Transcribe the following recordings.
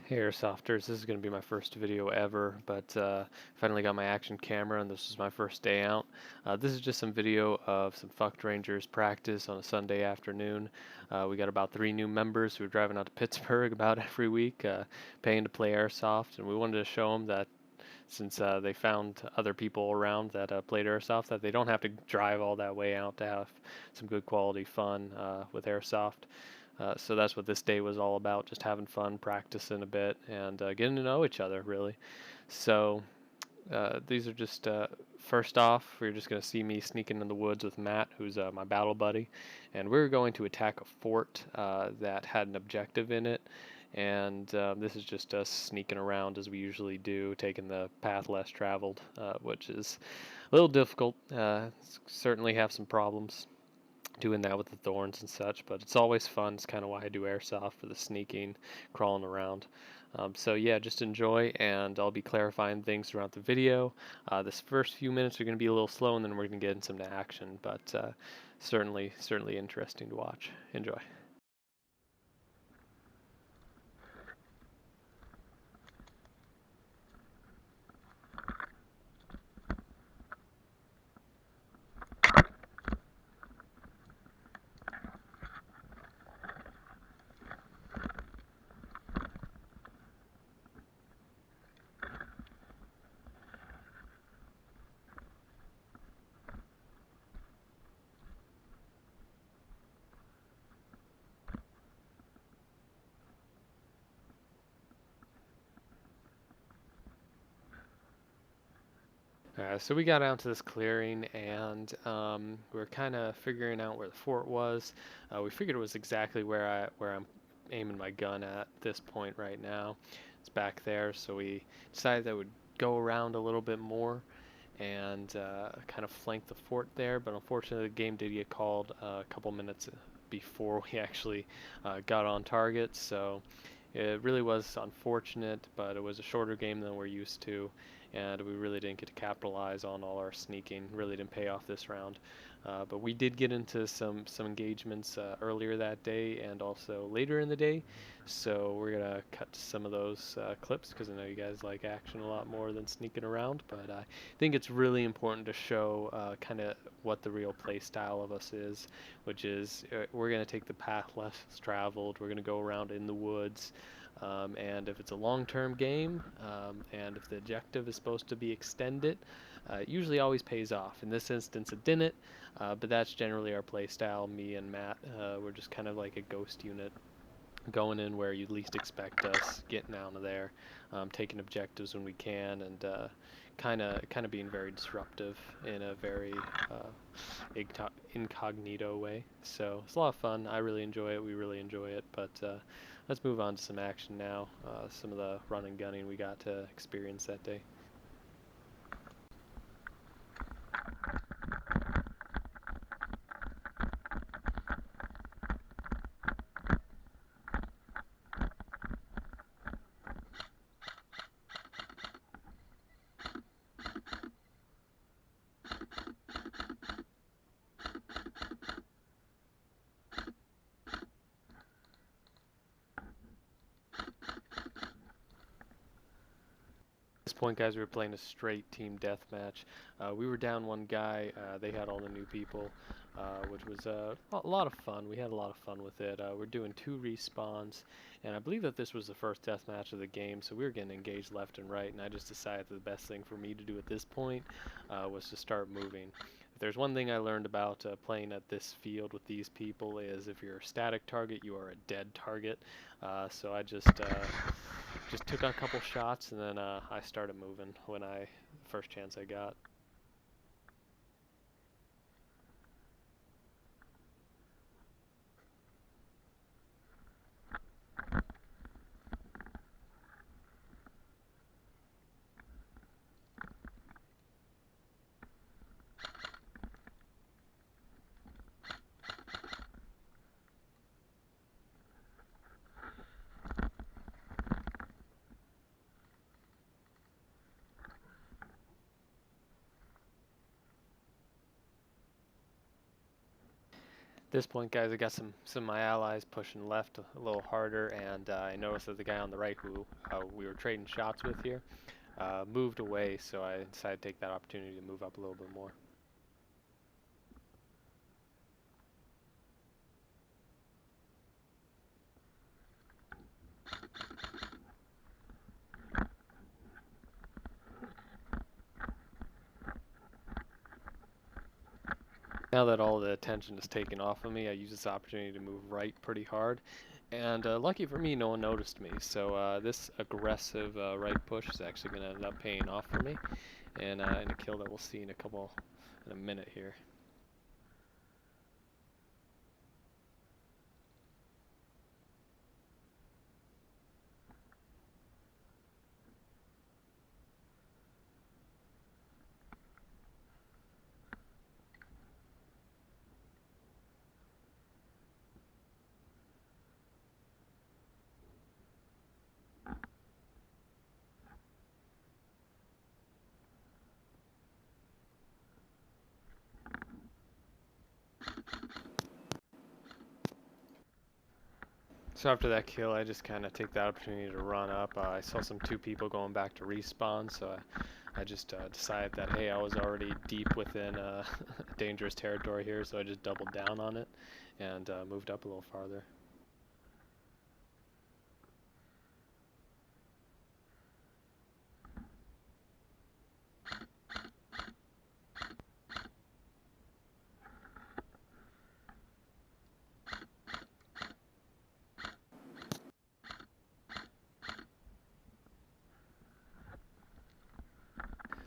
Hey Airsofters, this is going to be my first video ever, but finally got my action camera and this is my first day out. This is just some video of some Fuct Rangers practice on a Sunday afternoon. We got about 3 new members who are driving out to Pittsburgh about every week, paying to play Airsoft, and we wanted to show them that since they found other people around that played Airsoft, that they don't have to drive all that way out to have some good quality fun with Airsoft. So that's what this day was all about, just having fun, practicing a bit, and getting to know each other, really. So these are just, first off, we're just going to see me sneaking in the woods with Matt, who's my battle buddy, and we're going to attack a fort that had an objective in it. And this is just us sneaking around as we usually do, taking the path less traveled, which is a little difficult. Certainly have some problems doing that with the thorns and such, but it's always fun. It's kind of why I do airsoft, for the sneaking, crawling around. So yeah, just enjoy, and I'll be clarifying things throughout the video. This first few minutes are going to be a little slow, and then we're going to get into some action, but certainly interesting to watch. Enjoy. So we got out to this clearing, and we are kind of figuring out where the fort was. We figured it was exactly where I'm aiming my gun at this point right now. It's back there, so we decided that would go around a little bit more and kind of flank the fort there. But unfortunately, the game did get called a couple minutes before we actually got on target. So it really was unfortunate, but it was a shorter game than we're used to, and we really didn't get to capitalize on all our sneaking. Really didn't pay off this round. But we did get into some engagements earlier that day and also later in the day. So we're gonna cut to some of those clips because I know you guys like action a lot more than sneaking around. But I think it's really important to show kind of what the real play style of us is, which is we're gonna take the path less traveled. We're gonna go around in the woods. And if it's a long-term game, and if the objective is supposed to be extended, it usually always pays off. In this instance, it didn't, but that's generally our play style. Me and Matt, we're just kind of like a ghost unit, going in where you'd least expect us, getting out of there, taking objectives when we can, and kind of being very disruptive in a very incognito way. So it's a lot of fun. I really enjoy it. We really enjoy it. But let's move on to some action now. Some of the run and gunning we got to experience that day. This point, guys, we were playing a straight team deathmatch. We were down one guy. They had all the new people, which was a lot of fun. We had a lot of fun with it. We're doing 2 respawns, and I believe that this was the first deathmatch of the game, so we were getting engaged left and right, and I just decided that the best thing for me to do at this point was to start moving. If there's one thing I learned about playing at this field with these people is if you're a static target, you are a dead target. So I just took a couple shots, and then I started moving when first chance I got. This point, guys, I got some of my allies pushing left a little harder, and I noticed that the guy on the right, who we were trading shots with here, moved away. So I decided to take that opportunity to move up a little bit more. Now that all the attention is taken off of me, I use this opportunity to move right pretty hard. And lucky for me, no one noticed me. So this aggressive right push is actually going to end up paying off for me, and in a kill that we'll see in a minute here. So after that kill, I just kind of take the opportunity to run up. I saw some two people going back to respawn, so I just decided that, hey, I was already deep within dangerous territory here, so I just doubled down on it and moved up a little farther.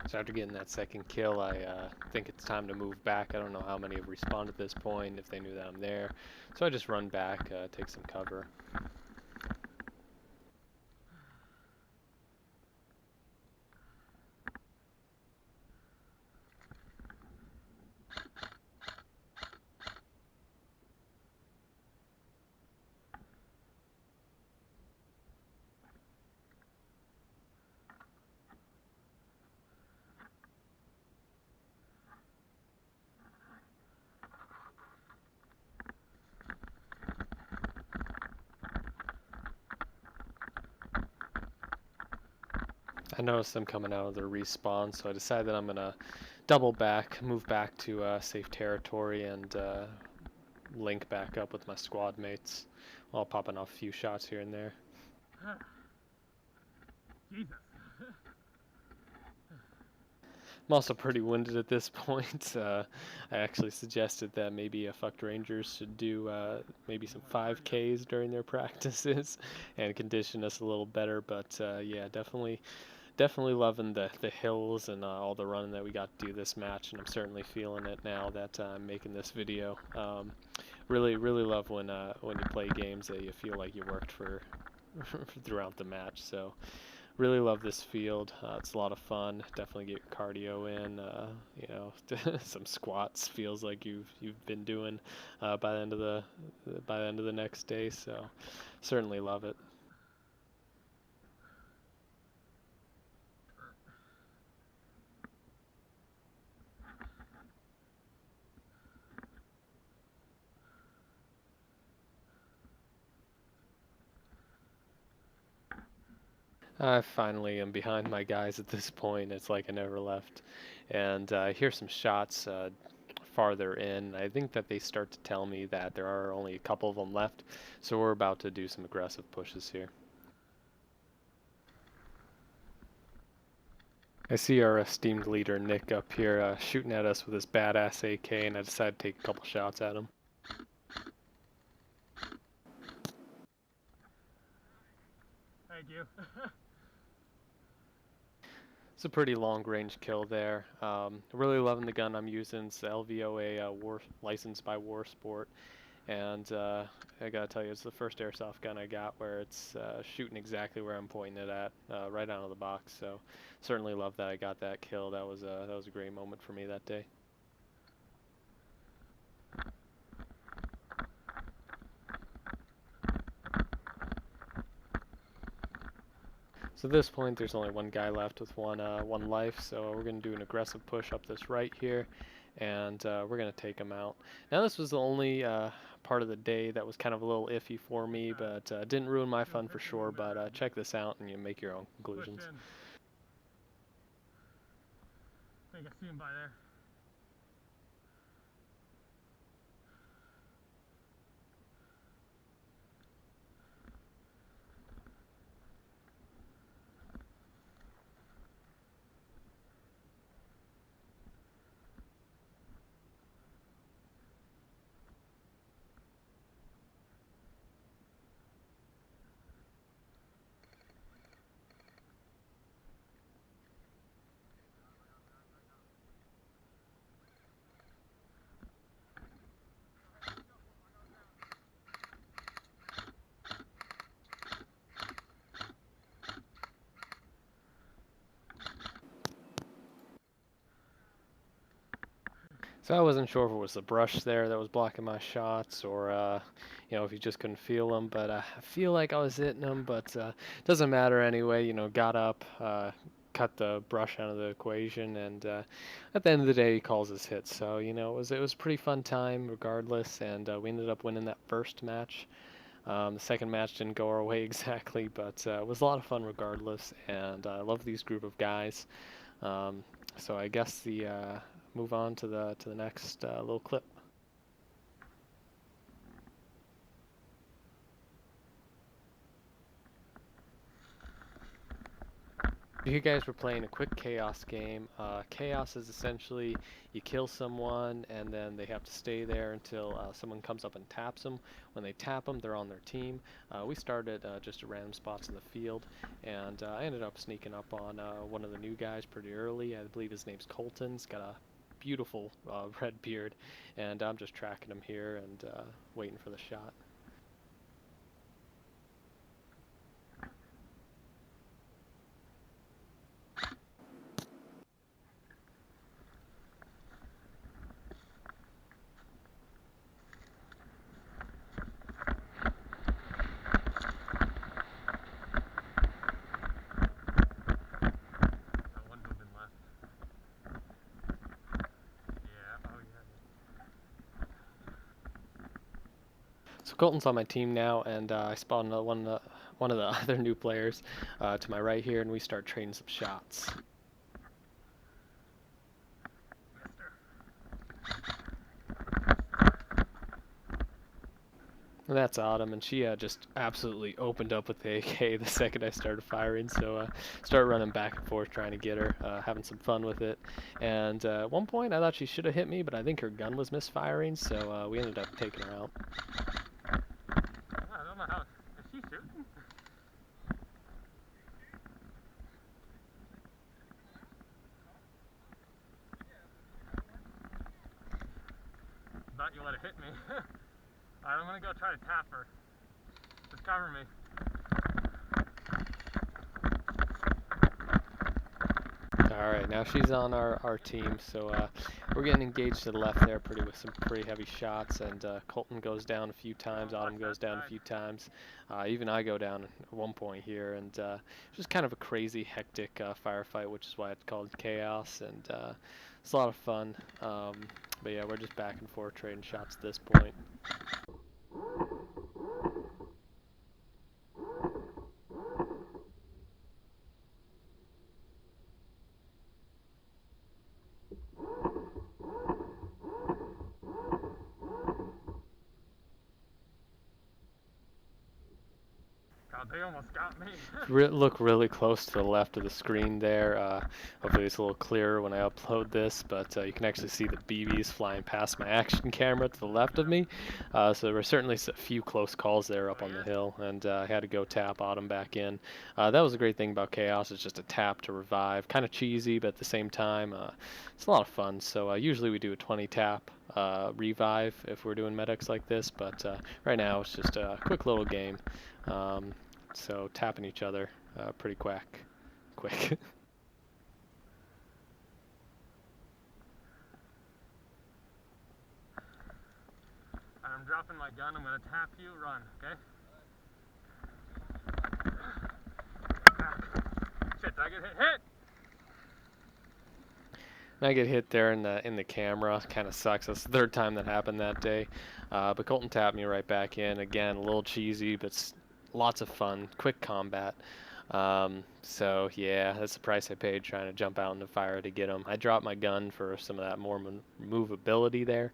So after getting that second kill, I think it's time to move back. I don't know how many have respawned at this point, if they knew that I'm there. So I just run back, take some cover. I noticed them coming out of their respawn, so I decided that I'm going to double back, move back to safe territory, and link back up with my squad mates while popping off a few shots here and there. Jesus. I'm also pretty winded at this point. I actually suggested that maybe Fuct Rangers should do maybe some 5Ks during their practices and condition us a little better. But yeah, definitely loving the hills and all the running that we got to do this match, and I'm certainly feeling it now that I'm making this video. Really love when you play games that you feel like you worked for throughout the match. So really love this field. It's a lot of fun. Definitely get your cardio in. You know, some squats feels like you've been doing by the end of the next day. So certainly love it. I finally am behind my guys at this point. It's like I never left. And I hear some shots farther in. I think that they start to tell me that there are only a couple of them left. So we're about to do some aggressive pushes here. I see our esteemed leader Nick up here shooting at us with his badass AK, and I decided to take a couple shots at him. Thank you. It's a pretty long range kill there. Really loving the gun I'm using. It's the LVOA licensed by War Sport. And I gotta tell you, it's the first airsoft gun I got where it's shooting exactly where I'm pointing it at, right out of the box. So certainly love that I got that kill. That was a great moment for me that day. So at this point, there's only one guy left with one life. So we're gonna do an aggressive push up this right here, and we're gonna take them out. Now this was the only part of the day that was kind of a little iffy for me, but didn't ruin my Feel fun for 50 sure. better. But check this out and you make your own Push conclusions. in. I think I see him by there. So I wasn't sure if it was the brush there that was blocking my shots, or if you just couldn't feel them. But I feel like I was hitting them, but doesn't matter anyway. Got up, cut the brush out of the equation, and at the end of the day, he calls his hits. So it was a pretty fun time regardless, and we ended up winning that first match. The second match didn't go our way exactly, but it was a lot of fun regardless, and I love these group of guys. Um, so I guess the move on to the next little clip. You guys were playing a quick chaos game. Chaos is essentially you kill someone and then they have to stay there until someone comes up and taps them. When they tap them, they're on their team. We started just at random spots in the field, and I ended up sneaking up on one of the new guys pretty early. I believe his name's Colton. He's got a beautiful red beard, and I'm just tracking him here and waiting for the shot. That one moving left. Yeah, oh yeah. So Colton's on my team now, and I spawned one of the other new players to my right here, and we start trading some shots. Mister. And that's Autumn, and she just absolutely opened up with the AK the second I started firing. So started running back and forth trying to get her, having some fun with it. And at one point I thought she should have hit me, but I think her gun was misfiring, so we ended up taking her out. I don't know how. Is she shooting? Thought you would have hit me. Alright, I'm gonna go try to tap her. Just cover me. Alright, now she's on our team, so we're getting engaged to the left there with some pretty heavy shots, and Colton goes down a few times, Autumn goes down a few times, even I go down at one point here, and it's just kind of a crazy, hectic firefight, which is why it's called Chaos, and it's a lot of fun, but yeah, we're just back and forth trading shots at this point. God, they almost got me. Look really close to the left of the screen there. Hopefully it's a little clearer when I upload this, but you can actually see the BBs flying past my action camera to the left of me. So there were certainly a few close calls there up on the hill, and I had to go tap Autumn back in. That was a great thing about Chaos. It's just a tap to revive. Kind of cheesy, but at the same time, it's a lot of fun. So usually we do a 20 tap revive if we're doing medics like this, but right now it's just a quick little game. So tapping each other pretty quick. I'm dropping my gun. I'm gonna tap you. Run, okay? Shit, did I get hit? Hit! And I get hit there in the camera. Kind of sucks. That's the third time that happened that day. But Colton tapped me right back in again. A little cheesy, but lots of fun. Quick combat. So yeah, that's the price I paid trying to jump out in the fire to get him. I dropped my gun for some of that more movability there,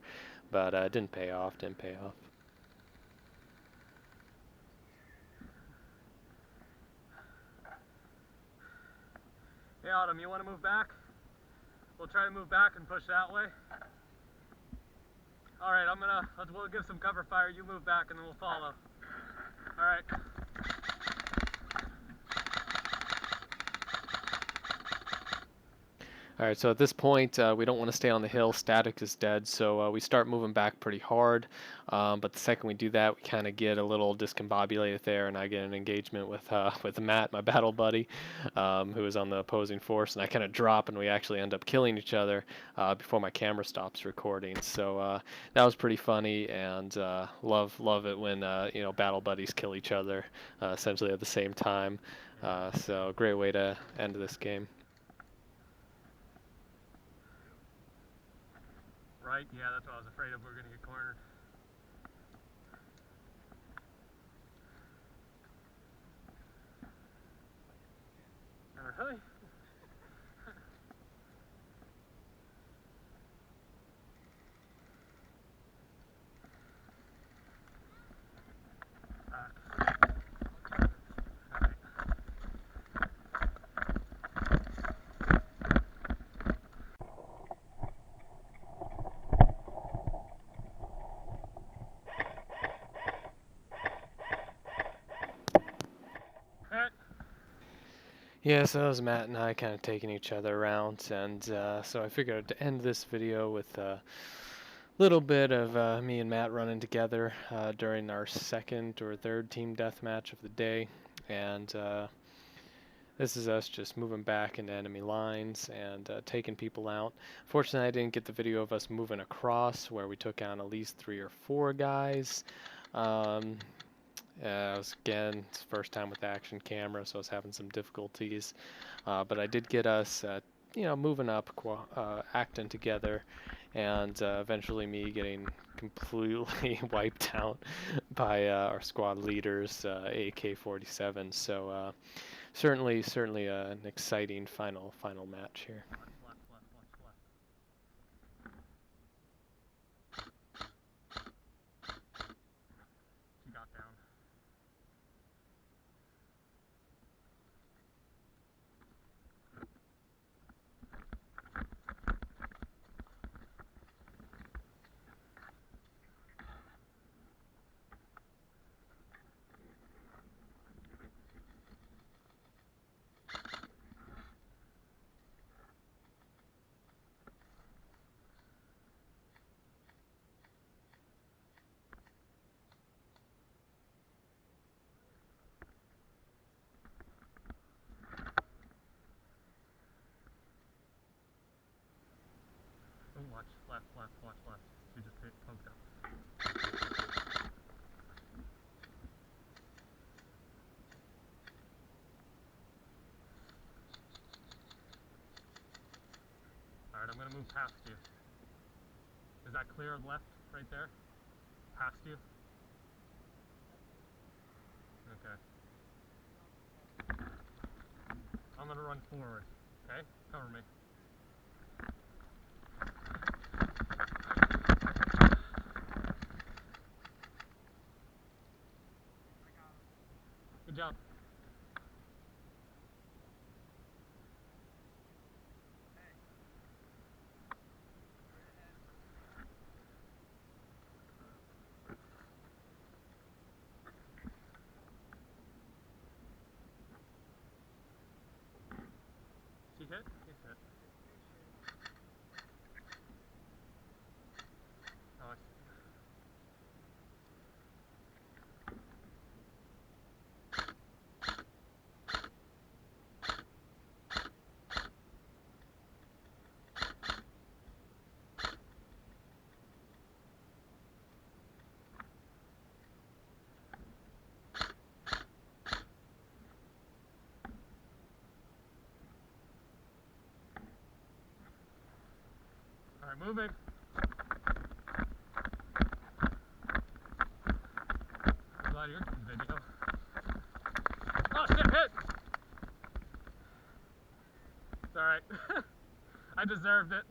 but it didn't pay off. Didn't pay off. Hey Autumn, you want to move back? We'll try to move back and push that way. All right, we'll give some cover fire. You move back and then we'll follow. All right. All right, so at this point, we don't want to stay on the hill. Static is dead, so we start moving back pretty hard. But the second we do that, we kind of get a little discombobulated there, and I get an engagement with Matt, my battle buddy, who is on the opposing force, and I kind of drop, and we actually end up killing each other before my camera stops recording. So that was pretty funny, and love it when battle buddies kill each other essentially at the same time. So great way to end this game. Right, yeah, that's what I was afraid of. We were going to get cornered. Really? Yeah, so that was Matt and I kind of taking each other around, and so I figured to end this video with a little bit of me and Matt running together during our second or third team deathmatch of the day, and this is us just moving back into enemy lines and taking people out. Fortunately, I didn't get the video of us moving across where we took out at least 3 or 4 guys. It was again it's first time with the action camera, so I was having some difficulties. But I did get us, moving up, acting together, and eventually me getting completely wiped out by our squad leaders, AK-47. So certainly an exciting final match here. Left. She got down. Oh, watch. Left. She just poked up. Alright, I'm going to move past you. Is that clear left right there? Past you? Okay. I'm going to run forward. Okay? Cover me. Good job. She hit? He's hit. Oh, I see. Alright, moving. I'm glad you're in video. Oh shit, hit! It's alright. I deserved it.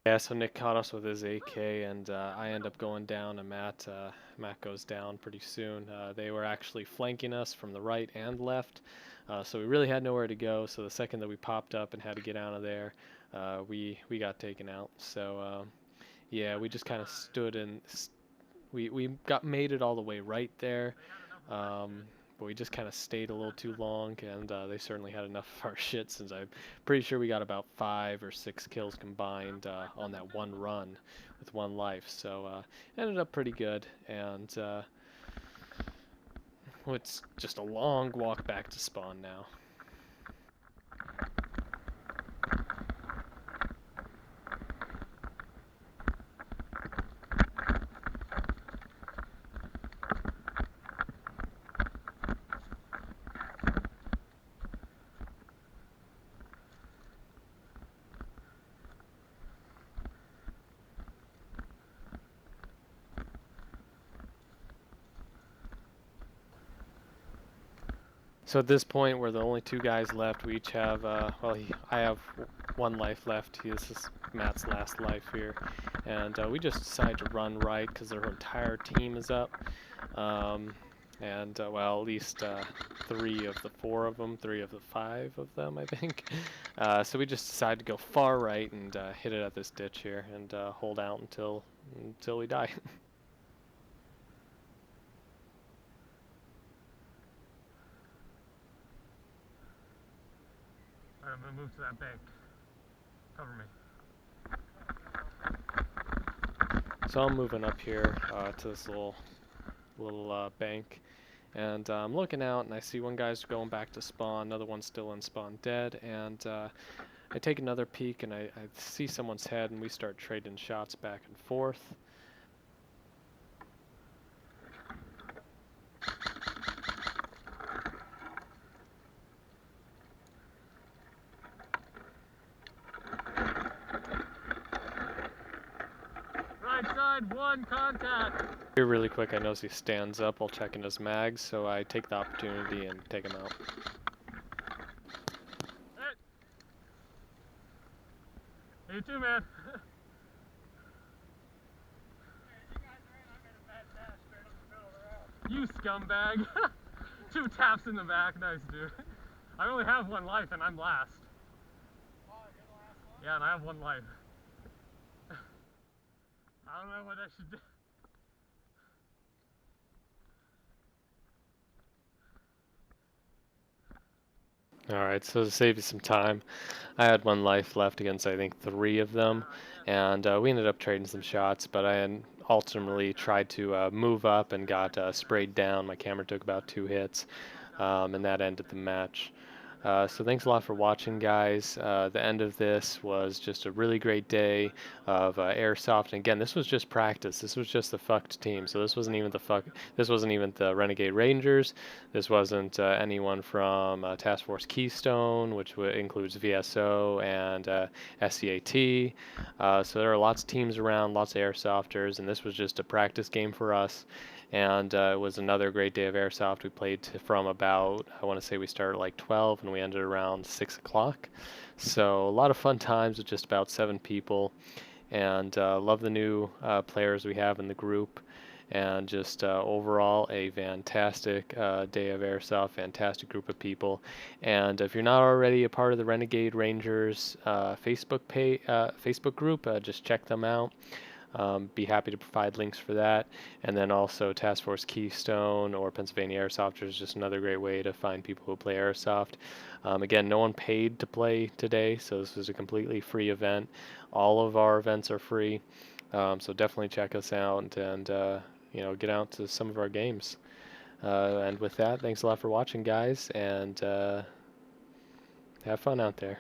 Yeah, so Nick caught us with his AK, and I end up going down, and Matt goes down pretty soon. They were actually flanking us from the right and left, so we really had nowhere to go. So the second that we popped up and had to get out of there, we got taken out. So yeah, we just kind of stood and we got made it all the way right there. Um, but we just kind of stayed a little too long, and they certainly had enough of our shit, since I'm pretty sure we got about 5 or 6 kills combined on that one run with one life. So ended up pretty good, and it's just a long walk back to spawn now. So at this point, we're the only 2 guys left. We each have, I have 1 life left. This is Matt's last life here. And we just decided to run right because their entire team is up. Well, at least 3 of the 4 of them, 3 of the 5 of them, I think. So we just decided to go far right and hit it at this ditch here and hold out until we die. Alright, I'm gonna move to that bank. Cover me. So I'm moving up here to this little bank, and I'm looking out, and I see one guy's going back to spawn, another one's still in spawn dead, and I take another peek, and I see someone's head, and we start trading shots back and forth. Right side, 1 contact. Here really quick, I notice he stands up while checking his mags, so I take the opportunity and take him out. Hit! You too, man. You scumbag. 2 taps in the back. Nice, dude. I only have 1 life and I'm last. Oh, you're the last one? Yeah, and I have 1 life. I don't know what I should do. Alright, so to save you some time, I had 1 life left against, I think, 3 of them, and we ended up trading some shots, but I ultimately tried to move up and got sprayed down. My camera took about 2 hits, and that ended the match. So thanks a lot for watching, guys. The end of this was just a really great day of airsoft. And again, this was just practice. This was just the Fuct team. So this wasn't even This wasn't even the Renegade Rangers. This wasn't anyone from Task Force Keystone, which includes VSO and SCAT. So there are lots of teams around, lots of airsofters, and this was just a practice game for us. And it was another great day of airsoft. We played from about, I want to say we started at like 12 and we ended around 6 o'clock. So a lot of fun times with just about 7 people, and love the new players we have in the group, and just overall a fantastic day of airsoft, fantastic group of people. And if you're not already a part of the Renegade Rangers Facebook group, just check them out. Be happy to provide links for that. And then also Task Force Keystone or Pennsylvania Airsofters is just another great way to find people who play airsoft. Again, no one paid to play today, so this was a completely free event. All of our events are free, so definitely check us out and get out to some of our games. And with that, thanks a lot for watching, guys, and have fun out there.